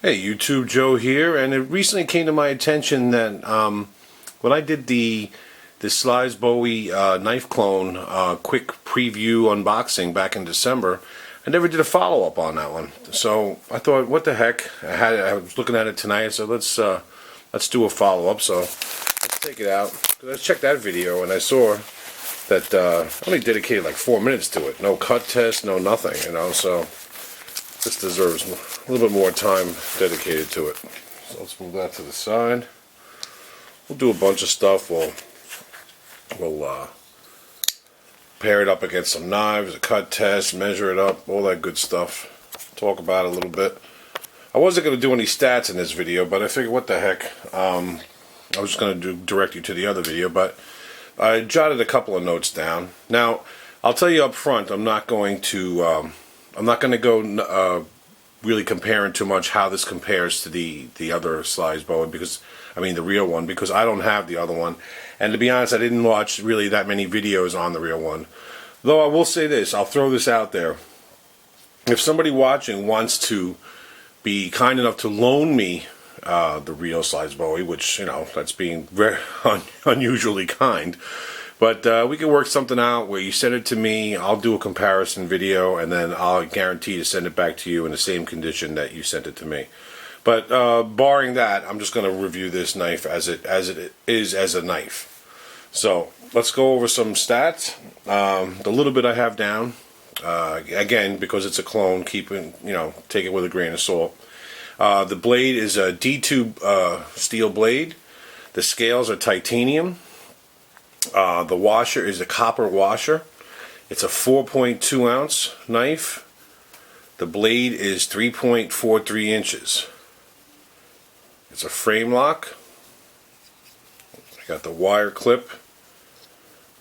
Hey YouTube, Joe here, and it recently came to my attention that when I did the Slysz Bowie knife clone quick preview unboxing back in December, I never did a follow-up on that one. So I thought, what the heck? I was looking at it tonight, so let's do a follow-up. So let's take it out. I checked that video and I saw that I only dedicated like 4 minutes to it. No cut test, no nothing, you know. So this deserves a little bit more time dedicated to it. So let's move that to the side. We'll do a bunch of stuff. We'll pair it up against some knives, a cut test, measure it up, all that good stuff. Talk about it a little bit. I wasn't going to do any stats in this video, but I figured, what the heck. I was just going to direct you to the other video, but I jotted a couple of notes down. Now, I'll tell you up front, I'm not going to go really comparing too much how this compares to the other Slysz Bowie, because I mean the real one, because I don't have the other one, and to be honest, I didn't watch really that many videos on the real one. Though I will say this, I'll throw this out there: if somebody watching wants to be kind enough to loan me the real Slysz Bowie, which, you know, that's being very unusually kind. But we can work something out where you send it to me, I'll do a comparison video, and then I'll guarantee to send it back to you in the same condition that you sent it to me. But barring that, I'm just going to review this knife as it is as a knife. So let's go over some stats. The little bit I have down, again, because it's a clone, take it with a grain of salt. The blade is a D2 steel blade. The scales are titanium. The washer is a copper washer. It's a 4.2 ounce knife. The blade is 3.43 inches. It's a frame lock. I got the wire clip,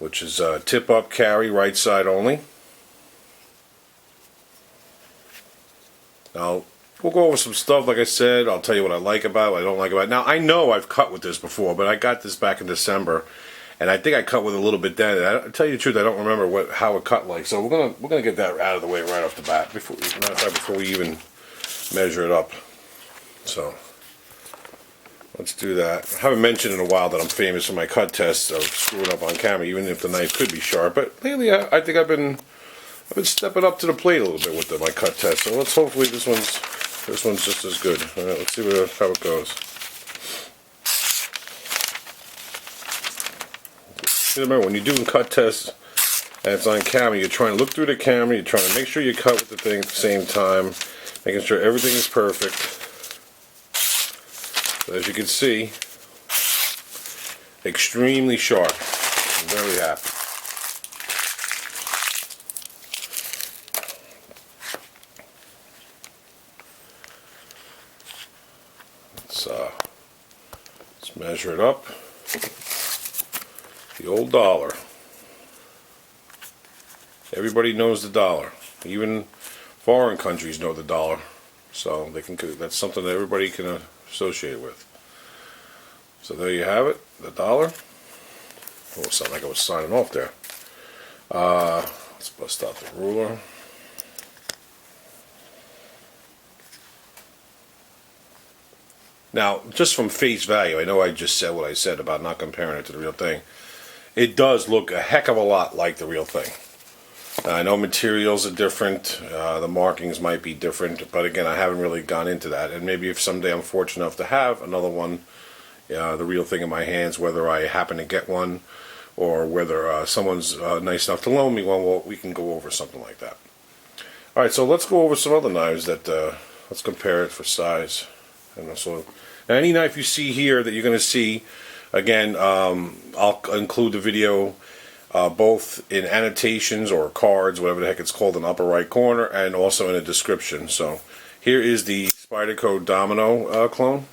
which is a tip up carry, right side only. Now, we'll go over some stuff. Like I said, I'll tell you what I like about it, what I don't like about it. Now, I know I've cut with this before, but I got this back in December. And I think I cut with a little bit then. I tell you the truth, I don't remember how it cut like. So we're gonna get that out of the way right off the bat before we even measure it up. So let's do that. I haven't mentioned in a while that I'm famous for my cut tests of screwing up on camera, even if the knife could be sharp. But lately, I think I've been stepping up to the plate a little bit with my cut test. So let's hopefully this one's just as good. All right, let's see how it goes. Remember, when you're doing cut tests and it's on camera, you're trying to look through the camera, you're trying to make sure you cut with the thing at the same time, making sure everything is perfect. So as you can see, extremely sharp. I'm very happy. Let's measure it up. The old dollar. Everybody knows the dollar. Even foreign countries know the dollar. So that's something that everybody can associate with. So there you have it, the dollar. Oh, it sounded like I was signing off there. Let's bust out the ruler. Now, just from face value, I know I just said what I said about not comparing it to the real thing. It does look a heck of a lot like the real thing. I know materials are different, the markings might be different, but again, I haven't really gone into that. And maybe if someday I'm fortunate enough to have another one, the real thing in my hands, whether I happen to get one or whether someone's nice enough to loan me one, well, we can go over something like that. Alright, so let's go over some other knives that, let's compare it for size. And so, now any knife you see here that you're going to see, again, I'll include the video both in annotations or cards, whatever the heck it's called, in the upper right corner, and also in a description. So here is the Spyderco Domino clone.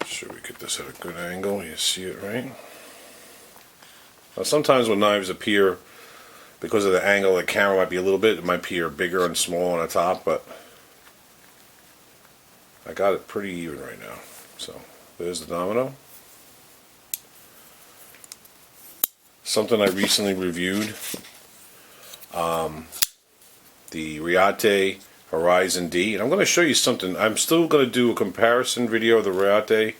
Sure we get this at a good angle. You see it right. Now sometimes when knives appear, because of the angle of the camera might be a little bit, it might appear bigger and small on the top, but I got it pretty even right now. So there's the Domino. Something I recently reviewed, the Reate Horizon D. And I'm going to show you something. I'm still going to do a comparison video of the Reate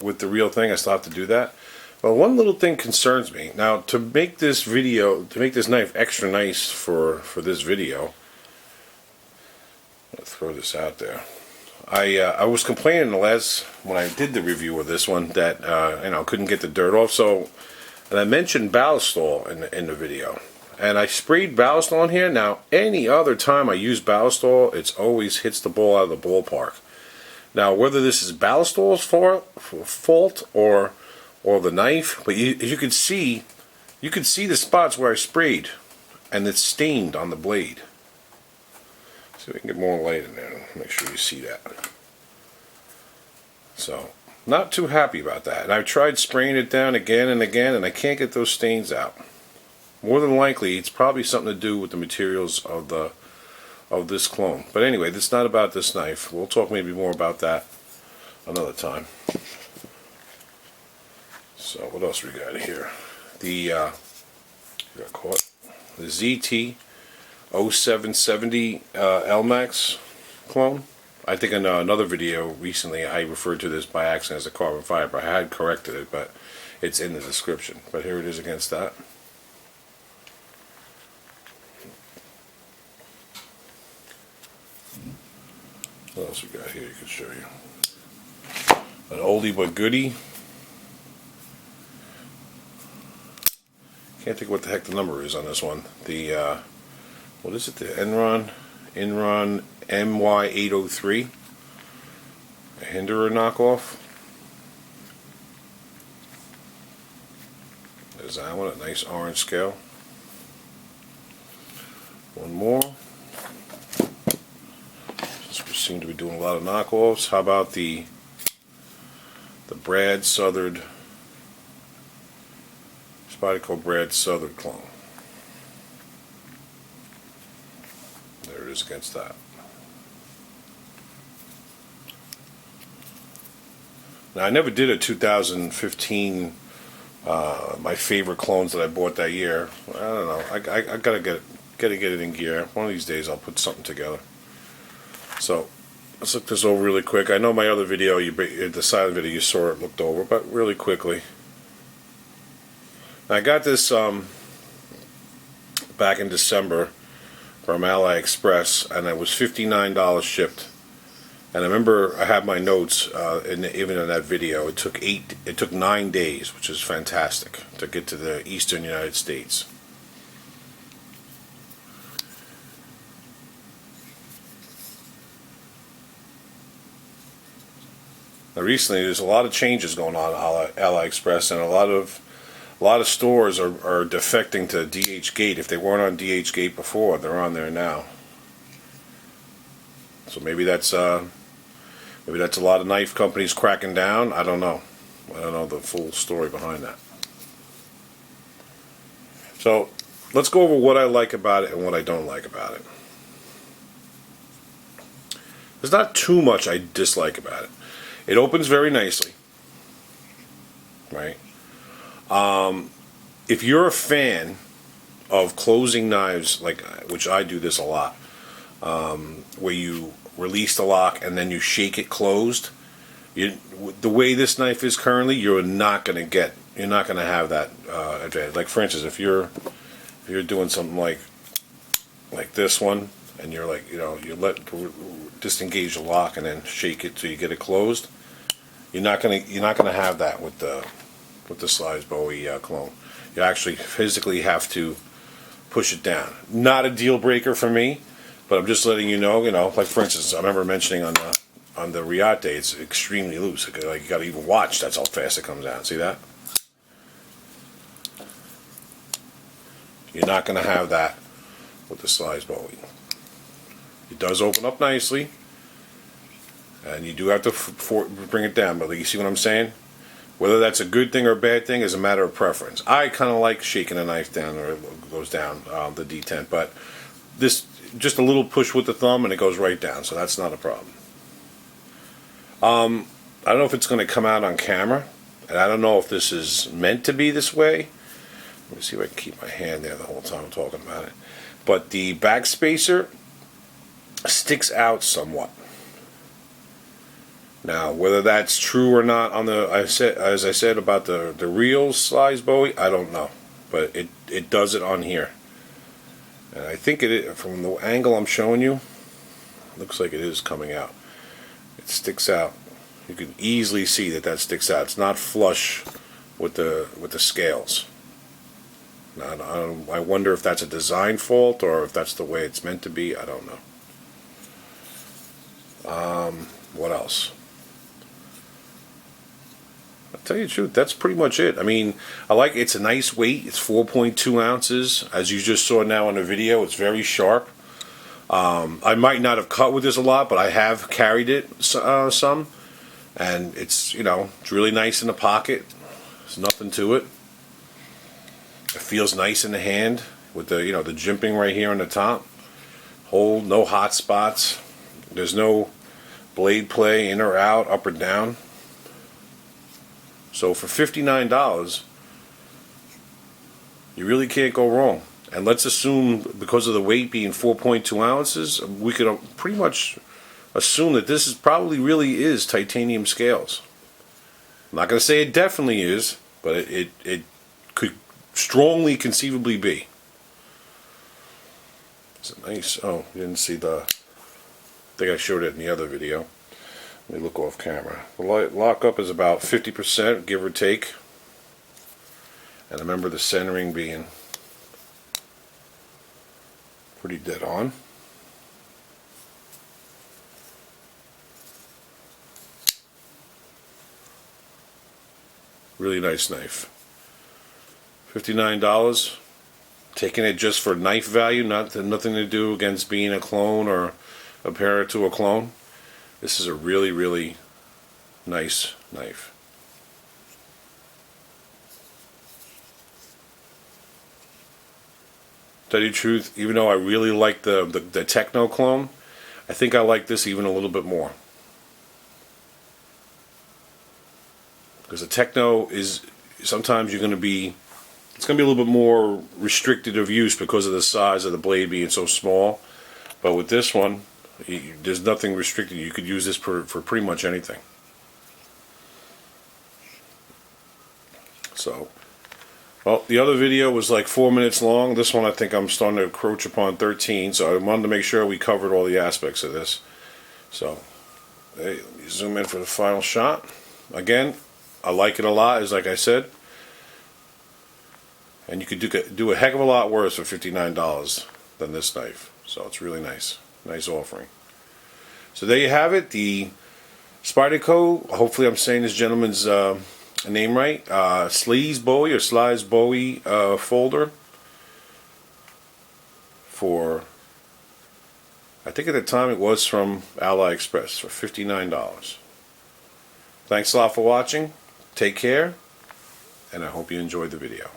with the real thing. I still have to do that. But one little thing concerns me. Now, to make this video, to make this knife extra nice for this video, I'll throw this out there. I was complaining when I did the review of this one that couldn't get the dirt off. So, and I mentioned ballistol in the video, and I sprayed ballistol on here. Now, any other time I use ballistol, it's always hits the ball out of the ballpark. Now, whether this is ballistol's fault or the knife, but you can see the spots where I sprayed, and it's stained on the blade. See if we can get more light in there. Make sure you see that. So, not too happy about that. And I've tried spraying it down again and again, and I can't get those stains out. More than likely, it's probably something to do with the materials of this clone. But anyway, it's not about this knife. We'll talk maybe more about that another time. So what else we got here? The got caught. The ZT 0770 Elmax clone. I think in another video recently I referred to this by accident as a carbon fiber. I had corrected it, but it's in the description. But here it is against that. What else we got here? You can show you an oldie but goodie. Can't think what the heck the number is on this one. The what is it? The Inron MY803, a Hinderer knockoff. There's that one, a nice orange scale. One more. We seem to be doing a lot of knockoffs. How about the Southard Spyderco Southard clone? There it is against that. Now I never did a 2015 my favorite clones that I bought that year. I don't know. I gotta get it in gear. One of these days I'll put something together. So let's look this over really quick. I know my other video, the silent video, you saw it looked over, but really quickly. I got this back in December from AliExpress, and it was $59 shipped. And I remember I had my notes, even in that video. It took 9 days, which is fantastic, to get to the eastern United States. Now recently, there's a lot of changes going on at AliExpress, and a lot of stores are defecting to DHgate. If they weren't on DHgate before, they're on there now. So maybe that's a lot of knife companies cracking down. I don't know. I don't know the full story behind that. So let's go over what I like about it and what I don't like about it. There's not too much I dislike about it. It opens very nicely, right? If you're a fan of closing knives, which I do this a lot, where you release the lock and then you shake it closed, the way this knife is currently, you're not going to have that advantage. Like for instance, if you're doing something like this one, and you're you disengage the lock and then shake it till you get it closed, you're not gonna have that with the Slysz Bowie clone. You actually physically have to push it down. Not a deal breaker for me, but I'm just letting you know. Like for instance, I remember mentioning on the Reate, it's extremely loose. Like you got to even watch. That's how fast it comes out. See that? You're not gonna have that with the Slysz Bowie. It does open up nicely, and you do have to bring it down, but you see what I'm saying? Whether that's a good thing or a bad thing is a matter of preference. I kind of like shaking a knife down, or it goes down, the detent, but this, just a little push with the thumb and it goes right down, so that's not a problem. I don't know if it's going to come out on camera, and I don't know if this is meant to be this way. Let me see if I can keep my hand there the whole time I'm talking about it. But the back spacer sticks out somewhat. Now, whether that's true or not on the, as I said about the real Slysz Bowie, I don't know, but it does it on here, and I think from the angle I'm showing you, looks like it is coming out. It sticks out. You can easily see that sticks out. It's not flush with the scales. Now, I wonder if that's a design fault or if that's the way it's meant to be. I don't know. What else? I'll tell you the truth, that's pretty much it. I mean, it's a nice weight. It's 4.2 ounces. As you just saw now in the video, it's very sharp. I might not have cut with this a lot, but I have carried it some. And it's, it's really nice in the pocket. There's nothing to it. It feels nice in the hand with the, the jimping right here on the top. No hot spots. There's no blade play in or out, up or down. So for $59, you really can't go wrong. And let's assume, because of the weight being 4.2 ounces, we could pretty much assume that this probably really is titanium scales. I'm not going to say it definitely is, but it could strongly conceivably be. It's a nice, oh, you didn't see I think I showed it in the other video. Let me look off camera. The lockup is about 50%, give or take. And remember the centering being pretty dead on. Really nice knife. $59. Taking it just for knife value, nothing to do against being a clone or compare it to a clone. This is a really, really nice knife. Tell you the truth, even though I really like the Techno clone, I think I like this even a little bit more. Because the Techno is, sometimes it's going to be a little bit more restricted of use because of the size of the blade being so small. But with this one, there's nothing restricted. You could use this for pretty much anything. So, well, the other video was like 4 minutes long. This one I think I'm starting to encroach upon 13, so I wanted to make sure we covered all the aspects of this. So, hey, let me zoom in for the final shot. Again, I like it a lot, as like I said. And you could do a heck of a lot worse for $59 than this knife. So it's really nice. Nice offering. So there you have it. The Spyderco, hopefully I'm saying this gentleman's name right. Slysz Bowie or Slysz Bowie folder. For, I think at the time it was from AliExpress for $59. Thanks a lot for watching. Take care. And I hope you enjoyed the video.